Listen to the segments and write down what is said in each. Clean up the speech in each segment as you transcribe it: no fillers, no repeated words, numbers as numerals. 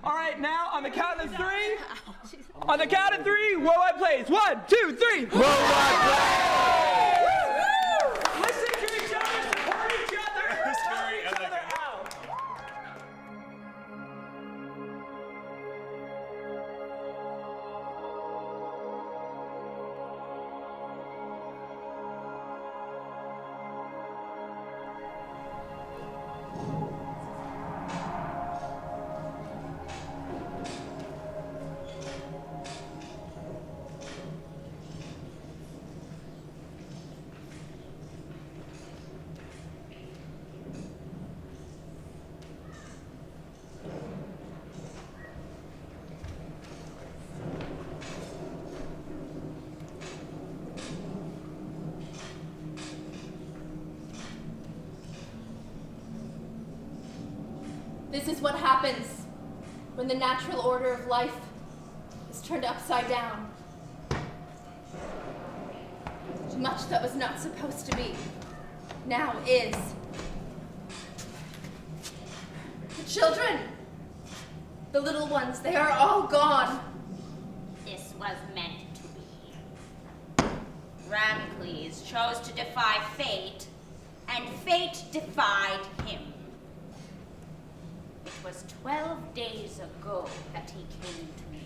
All right, now on the count of three. On the count of three, Worldwide Plays. 1, 2, 3. Worldwide Plays! Listen to each other, support each other, It's very help each other elegant. out. This is what happens when the natural order of life is turned upside down. Much that was not supposed to be, now is. The children, the little ones, they are all gone. This was meant to be. Ramcles chose to defy fate, and fate defied him. It was 12 days ago that he came to me.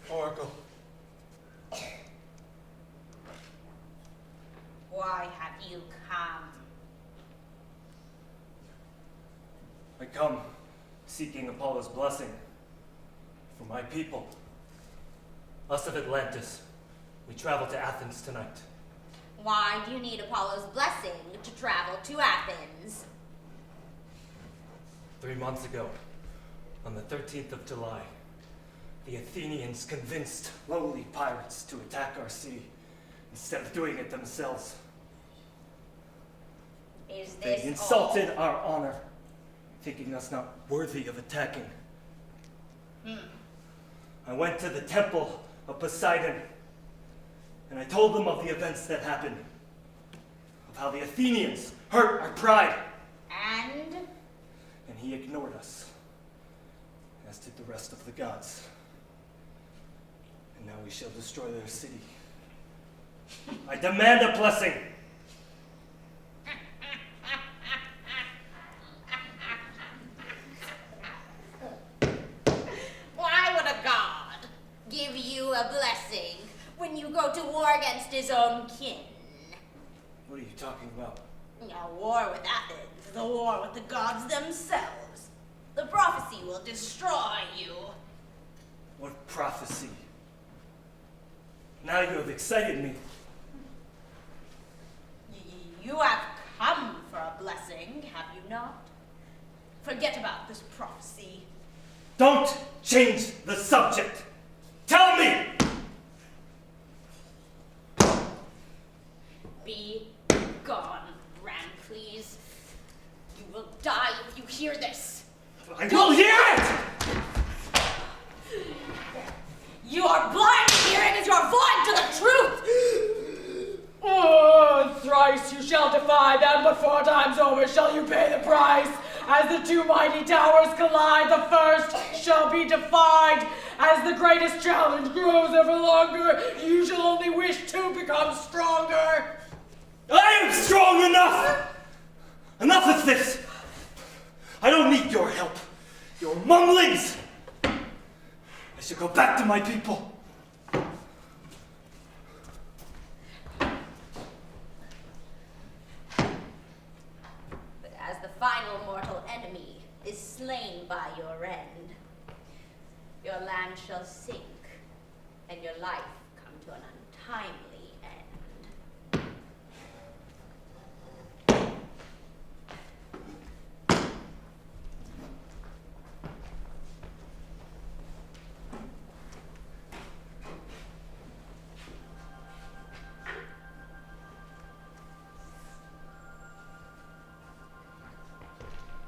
Oracle. Why have you come? I come seeking Apollo's blessing for my people. Us of Atlantis, we travel to Athens tonight. Why do you need Apollo's blessing to travel to Athens? 3 months ago, on the 13th of July, the Athenians convinced lowly pirates to attack our city instead of doing it themselves. Is this They insulted all? our honor, thinking us not worthy of attacking. I went to the temple of Poseidon, and I told them of the events that happened, of how the Athenians hurt our pride. And And he ignored us, as did the rest of the gods. And now we shall destroy their city. I demand a blessing. why would a god give you a blessing when you go to war against his own kin? What are you talking about? A war with Athens is a war with the gods themselves. The prophecy will destroy you. What prophecy? Now you have excited me. You have come for a blessing, have you not? Forget about this prophecy. Don't change the subject. Tell me! Be gone, Ramcles. You will die if you hear this. I will hear it! Your blind hearing is your void to the truth! Oh, thrice you shall defy them, but 4 times over shall you pay the price. As the 2 mighty towers collide, the first shall be defied. As the greatest challenge grows ever longer, you shall only wish to become stronger. I am strong enough! Enough of this! I don't need your help. Your mumblings! I should go back to my people. But as the final mortal enemy is slain by your end, your land shall sink, and your life come to an untimely end.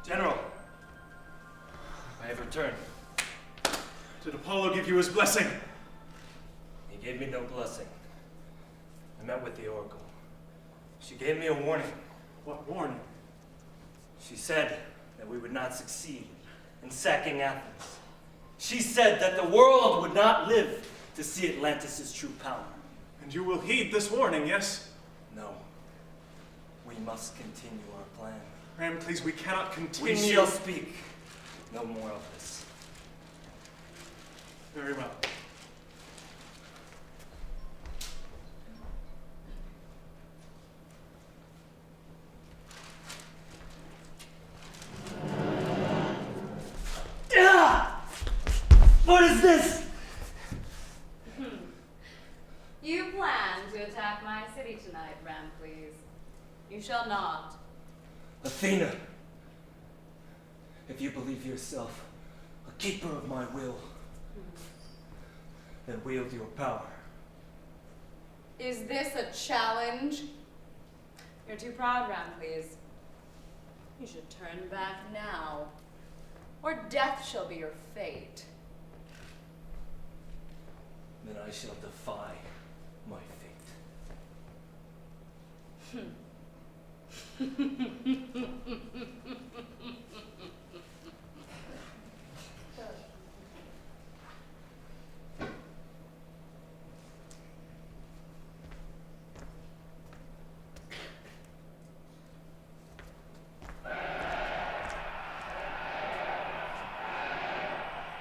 General, I have returned. Did Apollo give you his blessing? He gave me no blessing. I met with the Oracle. She gave me a warning. What warning? She said that we would not succeed in sacking Athens. She said that the world would not live to see Atlantis' true power. And you will heed this warning, yes? No. We must continue our plan. Ramcles, we cannot continue. We shall speak no more of this. Very well. What is this? You plan to attack my city tonight, Ramcles. You shall not. Athena, if you believe yourself a keeper of my will, then wield your power. Is this a challenge? You're too proud, Ramcles. You should turn back now, or death shall be your fate. Then I shall defy my fate.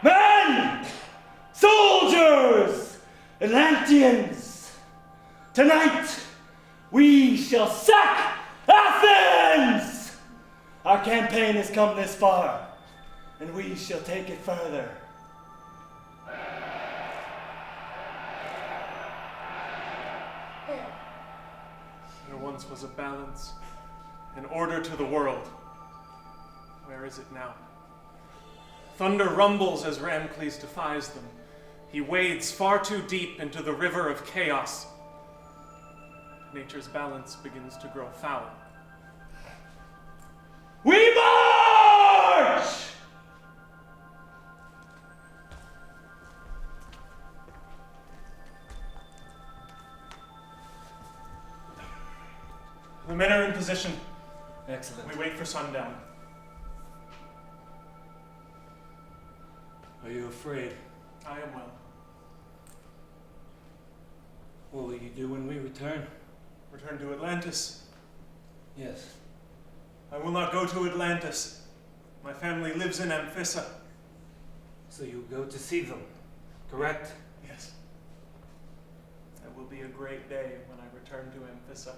Men! Soldiers! Atlanteans! Tonight, we shall sack Athens! Our campaign has come this far, and we shall take it further. There once was a balance, an order to the world. Where is it now? Thunder rumbles as Ramcles defies them. He wades far too deep into the river of chaos. Nature's balance begins to grow foul. We march! The men are in position. Excellent. We wait for sundown. Are you afraid? I am well. What will you do when we return? Return to Atlantis. Yes. I will not go to Atlantis. My family lives in Amphissa. So you go to see them, correct? Yes. It will be a great day when I return to Amphissa.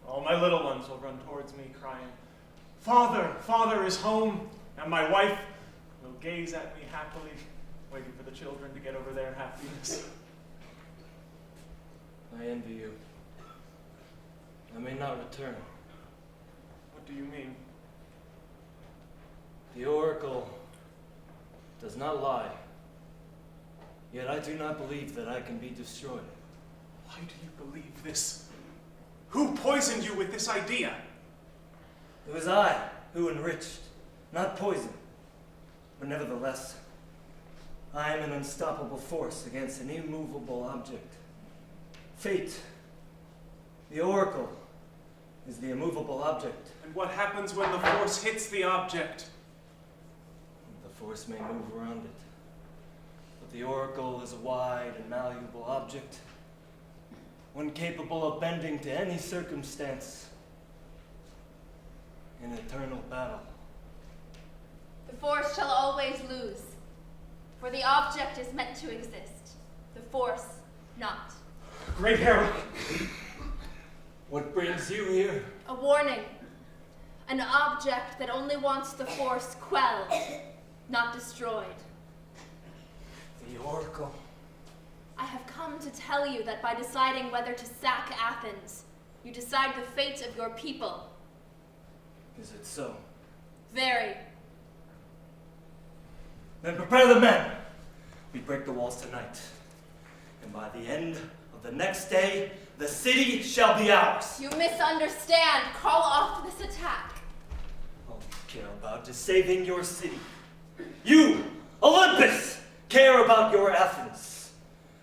All my little ones will run towards me crying, "Father, Father is home!" And my wife will gaze at me happily, waiting for the children to get over their happiness. I envy you. I may not return. What do you mean? The Oracle does not lie. Yet I do not believe that I can be destroyed. Why do you believe this? Who poisoned you with this idea? It was I who enriched, not poisoned. But nevertheless, I am an unstoppable force against an immovable object. Fate, the Oracle, is the immovable object. And what happens when the force hits the object? The force may move around it, but the Oracle is a wide and malleable object, one capable of bending to any circumstance in eternal battle. The force shall always lose, for the object is meant to exist, the force not. Great Hero! What brings you here? A warning. An object that only wants the force quelled, not destroyed. The Oracle. I have come to tell you that by deciding whether to sack Athens, you decide the fate of your people. Is it so? Very. Then prepare the men. We break the walls tonight. And by the end of the next day, the city shall be ours. You misunderstand. Call off this attack. I'll kill care about is saving your city. You, Olympus, care about your Athens.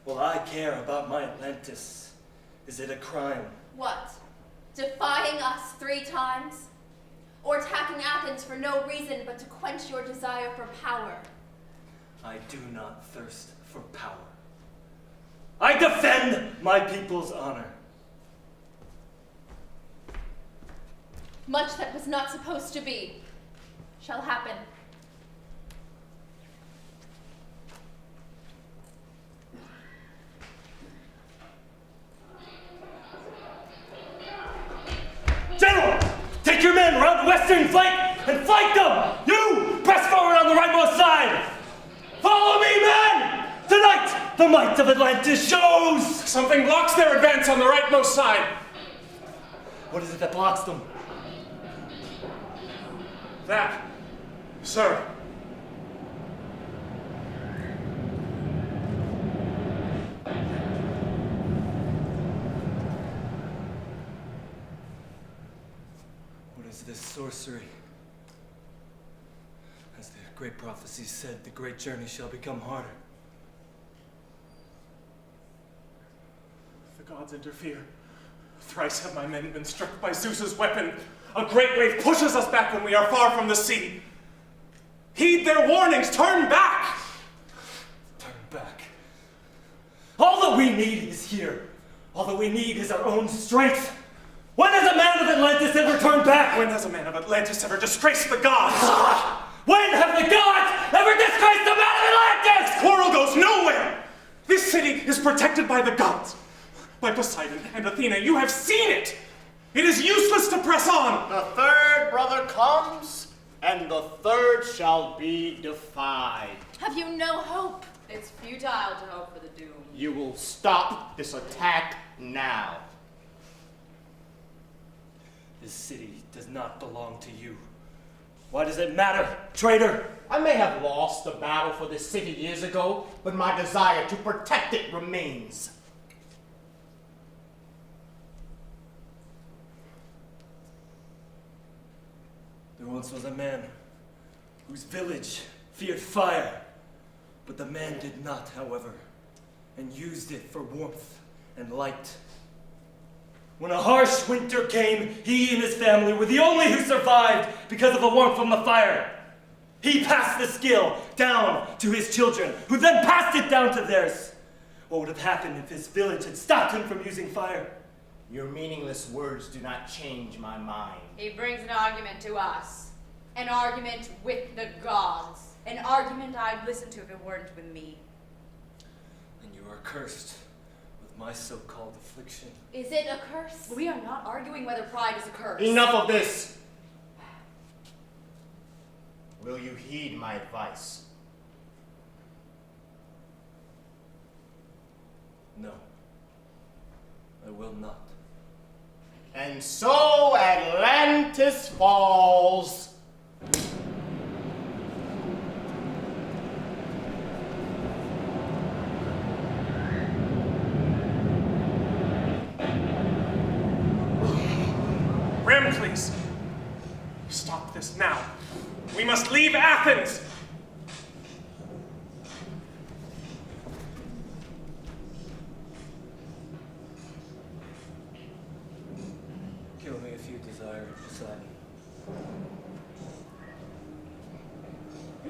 Well, I care about my Atlantis. Is it a crime? What? Defying us 3 times? Or attacking Athens for no reason but to quench your desire for power? I do not thirst for power. I defend my people's honor. Much that was not supposed to be shall happen. General, take your men around the western flank and flank them! You, press forward on the rightmost side! Follow me, men! Tonight, the might of Atlantis shows! Something blocks their advance on the rightmost side. What is it that blocks them? That, sir. What is this sorcery? As the great prophecy said, the great journey shall become harder. The gods interfere. Thrice have my men been struck by Zeus's weapon. A great wave pushes us back when we are far from the sea. Heed their warnings, turn back! Turn back. All that we need is here. All that we need is our own strength. When has a man of Atlantis ever turned back? When has a man of Atlantis ever disgraced the gods? When have the gods ever disgraced the man of Atlantis? This quarrel goes nowhere! This city is protected by the gods. By Poseidon and Athena, you have seen it! It is useless to press on! The third brother comes, and the third shall be defied. Have you no hope? It's futile to hope for the doom. You will stop this attack now. This city does not belong to you. Why does it matter, traitor? I may have lost the battle for this city years ago, but my desire to protect it remains. There once was a man whose village feared fire, but the man did not, however, and used it for warmth and light. When a harsh winter came, he and his family were the only who survived because of the warmth from the fire. He passed the skill down to his children, who then passed it down to theirs. What would have happened if his village had stopped him from using fire? Your meaningless words do not change my mind. He brings an argument to us. An argument with the gods. An argument I'd listen to if it weren't with me. And you are cursed with my so-called affliction. Is it a curse? We are not arguing whether pride is a curse. Enough of this! Will you heed my advice? No, I will not. And so Atlantis falls. Ramcles, stop this now. We must leave Athens. Kill me if you desire, Poseidon.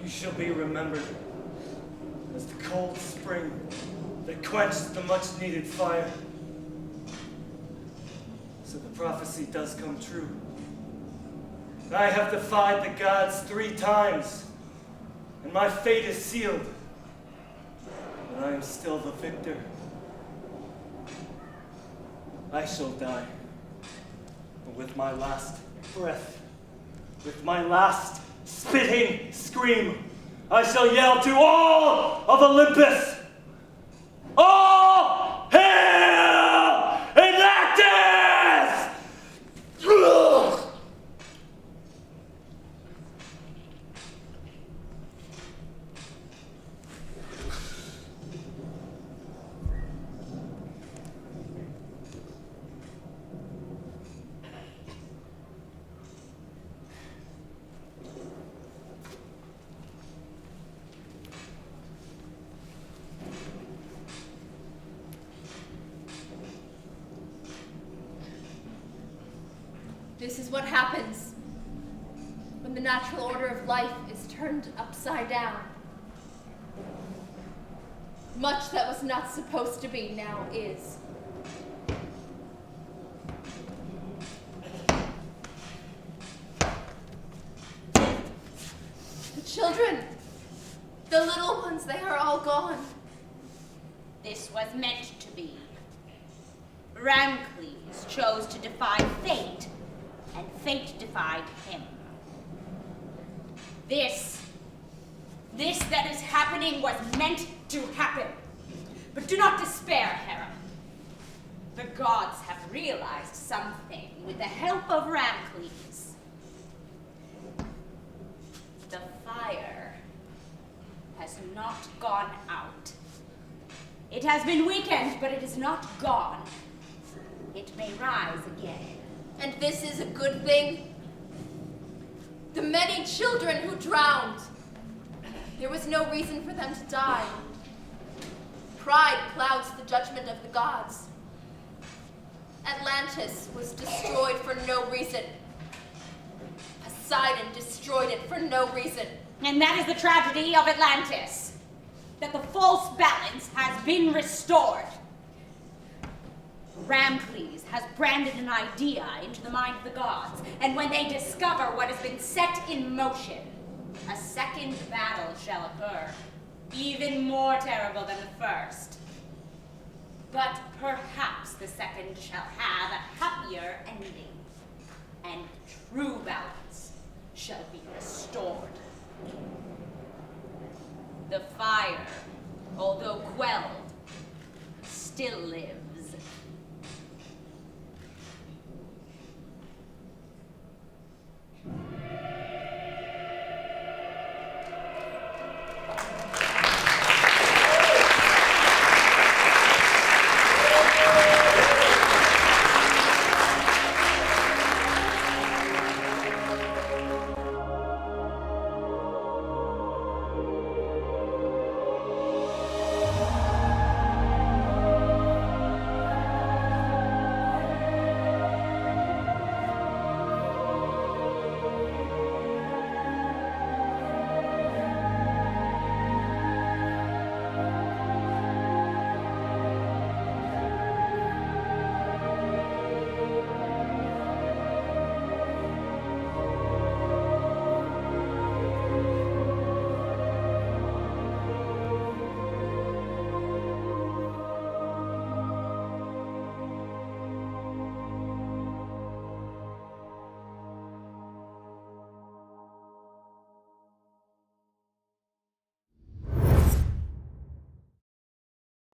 You shall be remembered as the cold spring that quenched the much-needed fire. So the prophecy does come true. I have defied the gods 3 times, and my fate is sealed. But I am still the victor. I shall die. But with my last breath, with my last spitting scream, I shall yell to all of Olympus, all hail Atlantis! Ugh! This is what happens when the natural order of life is turned upside down. Much that was not supposed to be now is. The children, the little ones, they are all gone. This was meant to be. Ramcles chose to defy fate, and fate defied him. This that is happening was meant to happen. But do not despair, Hera. The gods have realized something with the help of Ramcles. The fire has not gone out. It has been weakened, but it is not gone. It may rise again. And this is a good thing. The many children who drowned, there was no reason for them to die. Pride clouds the judgment of the gods. Atlantis was destroyed for no reason. Poseidon destroyed it for no reason. And that is the tragedy of Atlantis. That the false balance has been restored. Ramcles has branded an idea into the mind of the gods, and when they discover what has been set in motion, a second battle shall occur, even more terrible than the first. But perhaps the second shall have a happier ending, and true balance shall be restored. The fire, although quelled, still lives.